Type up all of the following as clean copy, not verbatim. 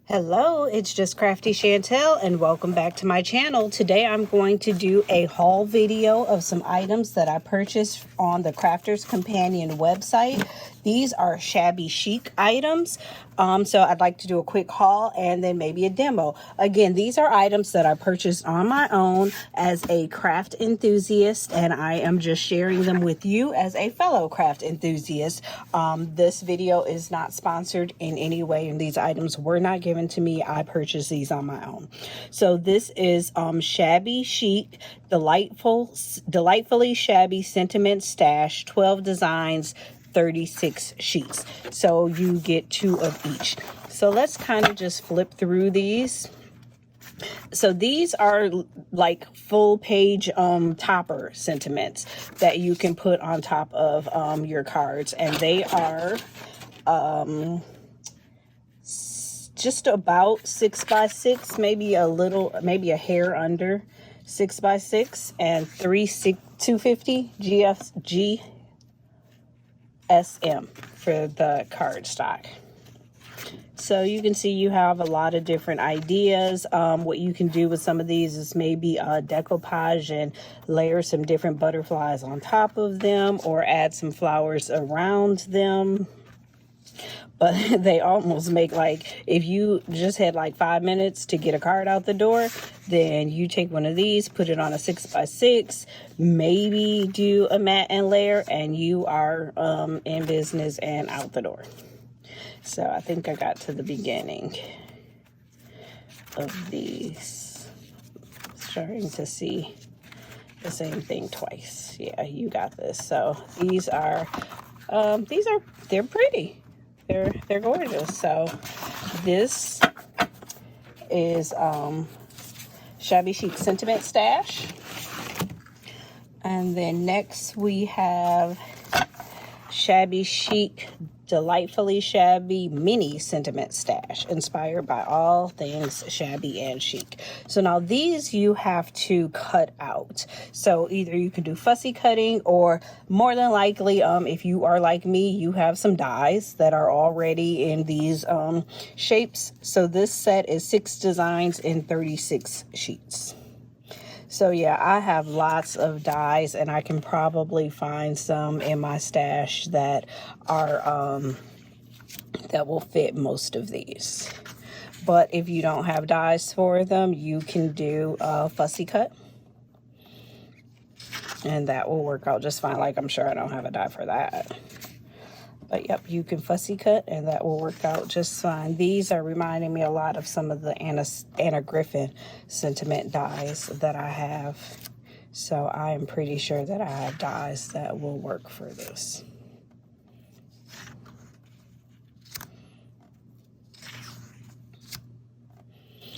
Hello, it's just Crafty Chantel and welcome back to my channel. Today I'm going to do a haul video of some items that I purchased on the Crafter's Companion website. These are Shabby Chic items. So I'd like to do a quick haul and then maybe a demo. Again, these are items that I purchased on my own as a craft enthusiast, and I am just sharing them with you as a fellow craft enthusiast. This video is not sponsored in any way, and these items were not given to me. I purchased these on my own. So this is Shabby Chic Delightfully Shabby Sentiment Stash, 12 designs, 36 sheets. So you get 2 of each. So let's kind of just flip through these. So these are like full page topper sentiments that you can put on top of your cards, and they are just about 6 by 6, maybe a hair under 6 by 6, and 250 GSM for the cardstock. So you can see you have a lot of different ideas. What you can do with some of these is maybe decoupage and layer some different butterflies on top of them, or add some flowers around them. But they almost make, like, if you just had like 5 minutes to get a card out the door, then you take one of these, put it on a 6 by 6, maybe do a mat and layer, and you are in business and out the door. So I think I got to the beginning of these. Starting to see the same thing twice. Yeah, you got this. So these are they're pretty. They're gorgeous. So this is Shabby Chic Sentiment Stash. And then next we have Shabby Chic Delightfully Shabby Mini Sentiment Stash, inspired by all things shabby and chic. So now these you have to cut out. So either you can do fussy cutting, or more than likely, if you are like me, you have some dies that are already in these shapes. So this set is 6 designs in 36 sheets. So yeah, I have lots of dies, and I can probably find some in my stash that are that will fit most of these. But if you don't have dies for them, you can do a fussy cut, and that will work out just fine. Like, I'm sure I don't have a die for that. But yep, you can fussy cut, and that will work out just fine. These are reminding me a lot of some of the Anna Griffin sentiment dies that I have. So I am pretty sure that I have dies that will work for this.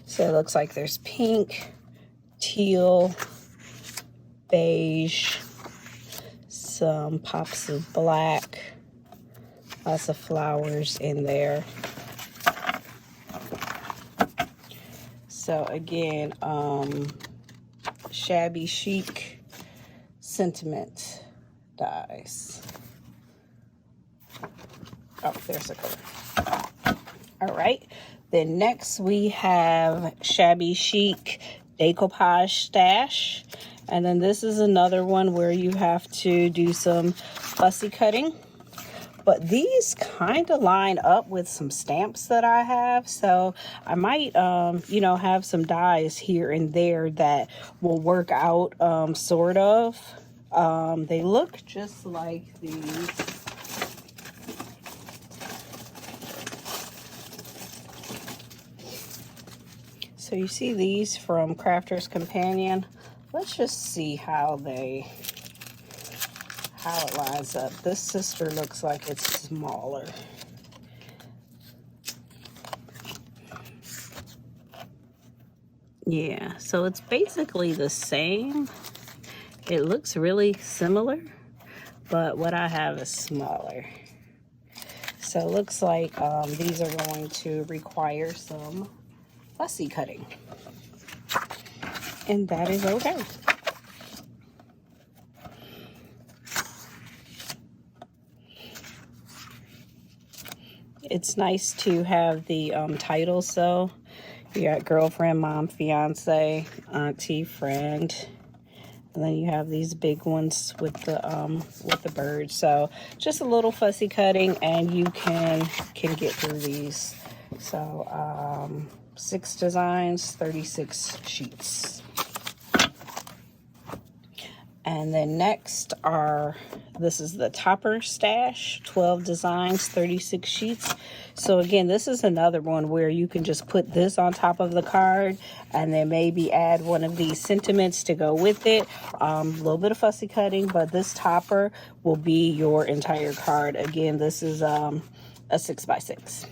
So it looks like there's pink, teal, beige, some pops of black, lots of flowers in there. So again, Shabby Chic Sentiment dies. Oh, there's a color. All right. Then next we have Shabby Chic Decoupage Stash. And then this is another one where you have to do some fussy cutting. But these kind of line up with some stamps that I have. So I might, you know, have some dies here and there that will work out, sort of. They look just like these. So you see these from Crafter's Companion. Let's just see how it lines up. This sister looks like it's smaller. Yeah, so it's basically the same. It looks really similar, but what I have is smaller. So it looks like these are going to require some fussy cutting, and that is okay. It's nice to have the titles, so you got girlfriend, mom, fiance, auntie, friend, and then you have these big ones with the birds. So just a little fussy cutting, and you can get through these. So 6 designs, 36 sheets. And then next this is the topper stash, 12 designs, 36 sheets. So again, this is another one where you can just put this on top of the card and then maybe add one of these sentiments to go with it. A little bit of fussy cutting, but this topper will be your entire card. Again, this is a 6x6.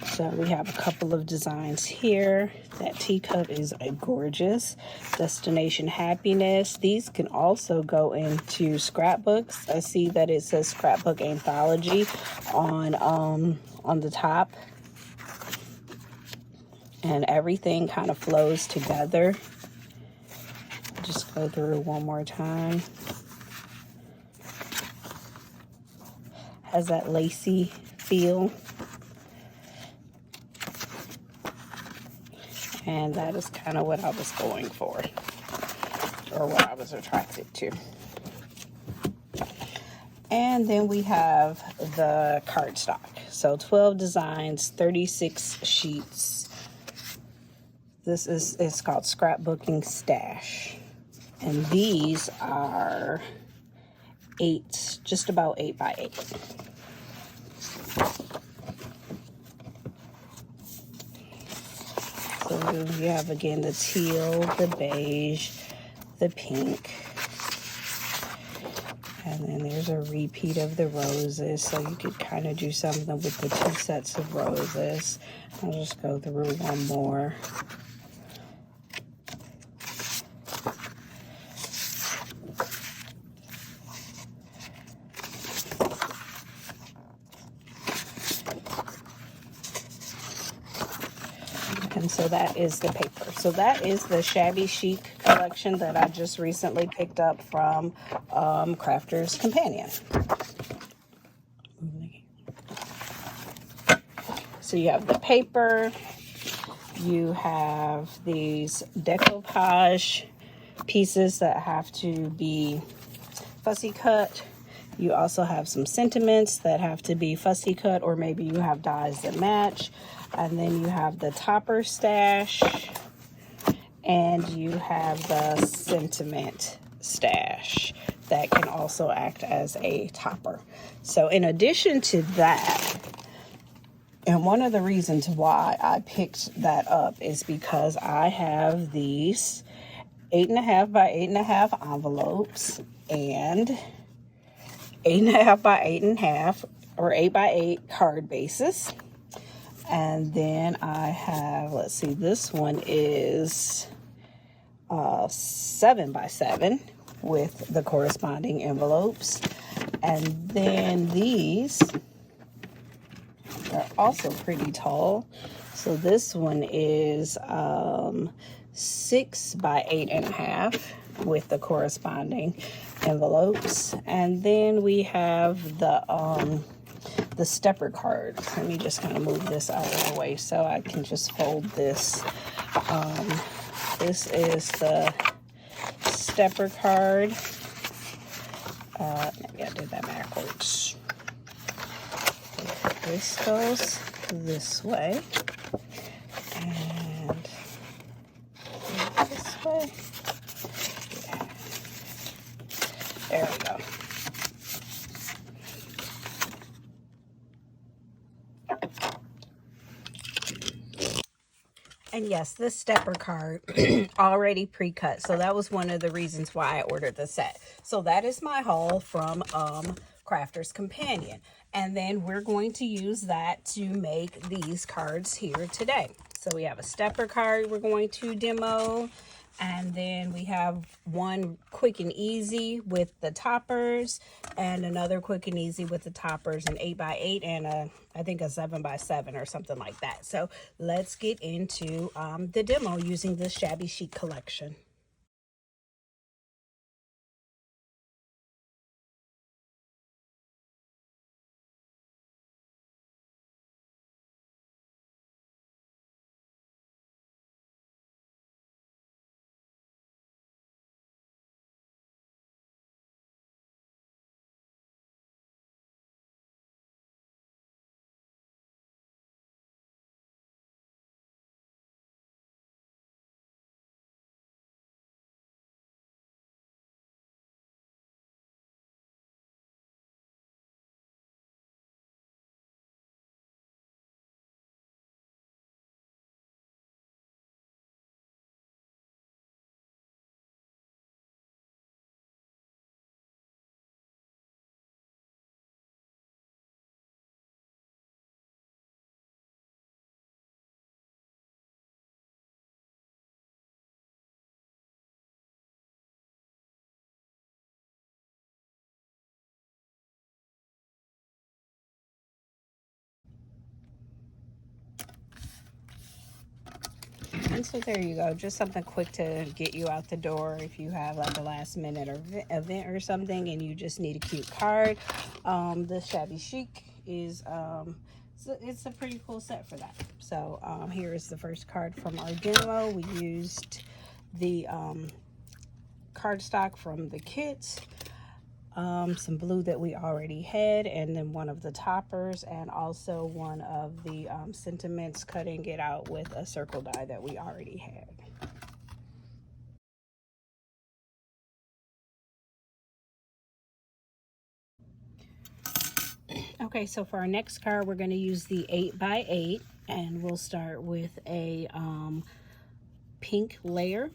So we have a couple of designs here. That teacup is a gorgeous. Destination Happiness. These can also go into scrapbooks. I see that it says Scrapbook Anthology on the top. And everything kind of flows together. Just go through one more time. Has that lacy feel. And that is kind of what I was going for, or what I was attracted to. And then we have the cardstock. So 12 designs, 36 sheets. It's called Scrapbooking Stash. And these are just about 8x8. So you have, again, the teal, the beige, the pink. And then there's a repeat of the roses. So you could kind of do something with the 2 sets of roses. I'll just go through one more. And so that is the paper. So that is the Shabby Chic collection that I just recently picked up from Crafter's Companion. So you have the paper. You have these decoupage pieces that have to be fussy cut. You also have some sentiments that have to be fussy cut, or maybe you have dies that match. And then you have the topper stash, and you have the sentiment stash that can also act as a topper. So in addition to that, and one of the reasons why I picked that up is because I have these 8.5 by 8.5 envelopes and 8.5 by 8.5 or 8x8 card bases. And then I have, let's see, this one is 7 by 7 with the corresponding envelopes. And then these are also pretty tall. So this one is 6 by 8.5 with the corresponding envelopes. And then we have the stepper card. Let me just kind of move this out of the way so I can just fold this. This is the stepper card. Maybe I did that backwards. This goes this way. And this way. Yeah. There we go. And yes, this stepper card already pre-cut. So that was one of the reasons why I ordered the set. So that is my haul from Crafter's Companion. And then we're going to use that to make these cards here today. So we have a stepper card we're going to demo. And then we have one quick and easy with the toppers, and another quick and easy with the toppers, an 8x8 and I think a 7x7 or something like that. So let's get into the demo using the Shabby Chic collection. And so there you go, just something quick to get you out the door if you have like a last minute event or something and you just need a cute card. The Shabby Chic is so it's a pretty cool set for that. So here is the first card from our demo. We used the cardstock from the kits, some blue that we already had, and then one of the toppers, and also one of the sentiments, cutting it out with a circle die that we already had. Okay, so for our next card, we're going to use the 8x8, and we'll start with a pink layer.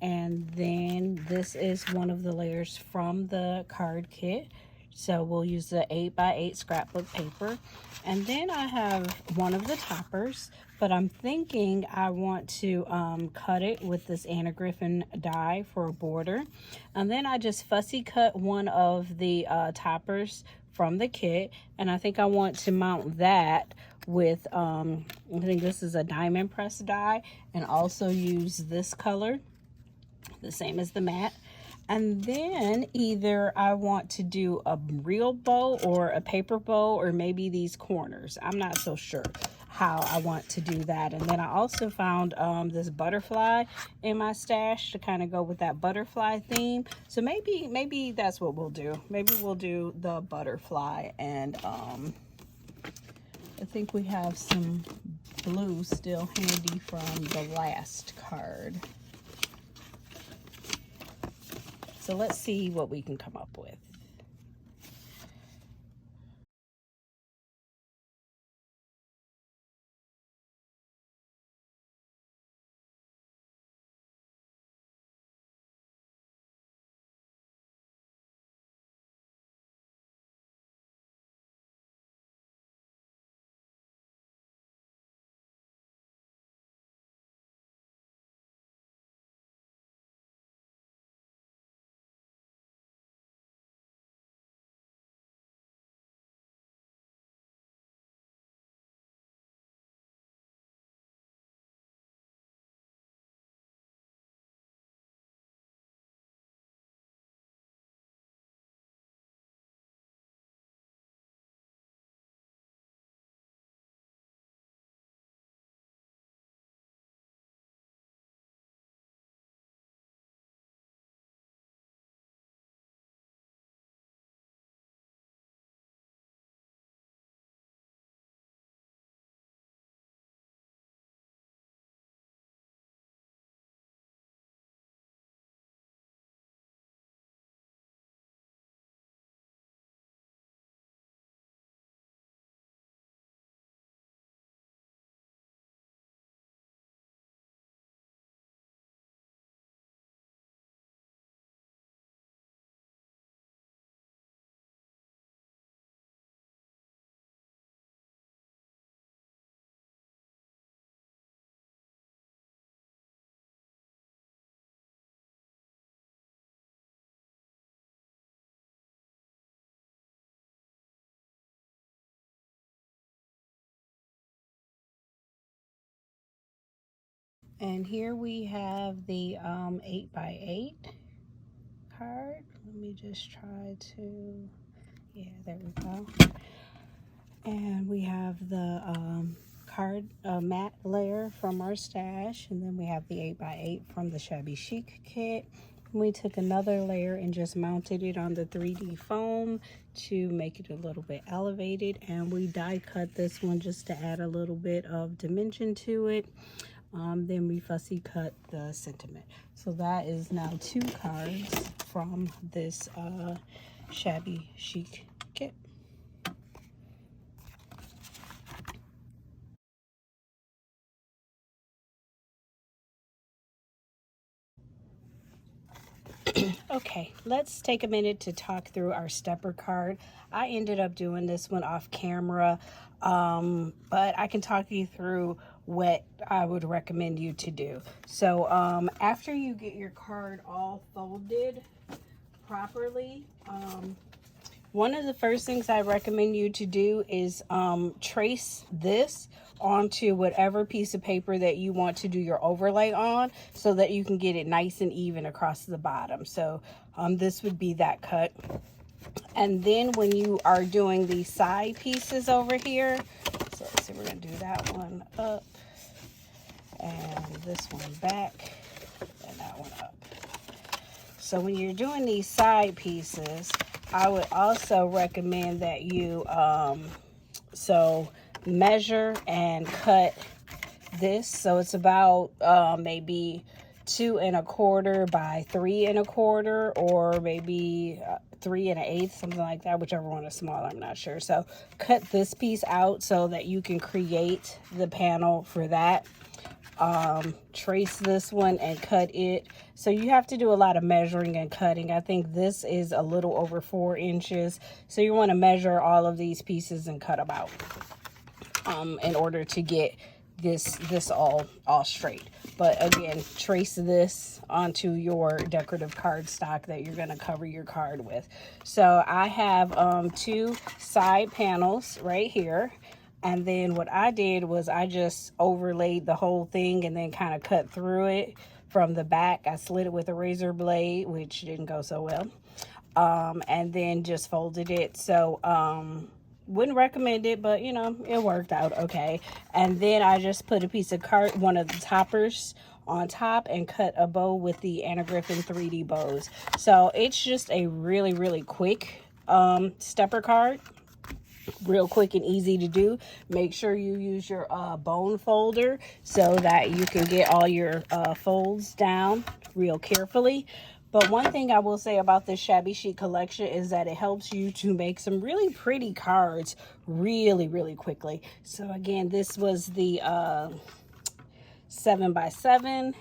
And then this is one of the layers from the card kit. So we'll use the 8x8 scrapbook paper. And then I have one of the toppers, but I'm thinking I want to cut it with this Anna Griffin die for a border. And then I just fussy cut one of the toppers from the kit, and I think I want to mount that with I think this is a diamond press die, and also use this color, the same as the matte. And then either I want to do a real bow or a paper bow, or maybe these corners. I'm not so sure how I want to do that. And then I also found this butterfly in my stash to kind of go with that butterfly theme. So maybe that's what we'll do. Maybe we'll do the butterfly. And I think we have some blue still handy from the last card. So let's see what we can come up with. And here we have the 8x8 card. Let me just try to, yeah, there we go. And we have the card matte layer from our stash, and then we have the 8x8 from the Shabby Chic kit. We took another layer and just mounted it on the 3D foam to make it a little bit elevated, and we die cut this one just to add a little bit of dimension to it. Then we fussy cut the sentiment. So that is now 2 cards from this Shabby Chic kit. Okay, let's take a minute to talk through our stepper card. I ended up doing this one off camera, but I can talk you through what I would recommend you to do. So after you get your card all folded properly, one of the first things I recommend you to do is trace this onto whatever piece of paper that you want to do your overlay on, so that you can get it nice and even across the bottom. So this would be that cut. And then when you are doing the side pieces over here, so let's see, we're going to do that one up and this one back and that one up. So when you're doing these side pieces, I would also recommend that you measure and cut this. So it's about maybe 2 1/4 by 3 1/4, or maybe 3 1/8, something like that, whichever one is smaller, I'm not sure. So cut this piece out so that you can create the panel for that. Trace this one and cut it. So you have to do a lot of measuring and cutting. I think this is a little over 4 inches. So you want to measure all of these pieces and cut them out in order to get this all straight. But again, trace this onto your decorative cardstock that you're going to cover your card with. So I have 2 side panels right here. And then what I did was I just overlaid the whole thing and then kind of cut through it from the back. I slid it with a razor blade, which didn't go so well. And then just folded it. So wouldn't recommend it, but you know, it worked out okay. And then I just put a piece of one of the toppers on top and cut a bow with the Anna Griffin 3D bows. So it's just a really quick stepper card. Real quick and easy to do. Make sure you use your bone folder so that you can get all your folds down real carefully. But one thing I will say about this Shabby Chic collection is that it helps you to make some really pretty cards really quickly. So again, this was the 7x7.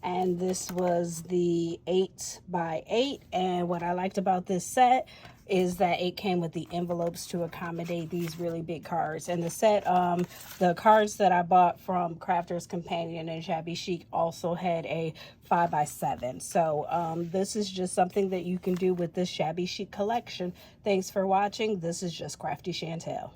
And this was the 8x8. And what I liked about this set is that it came with the envelopes to accommodate these really big cards. And the set, the cards that I bought from Crafter's Companion and Shabby Chic also had a 5x7. So this is just something that you can do with this Shabby Chic collection. Thanks for watching. This is just Crafty Chantel.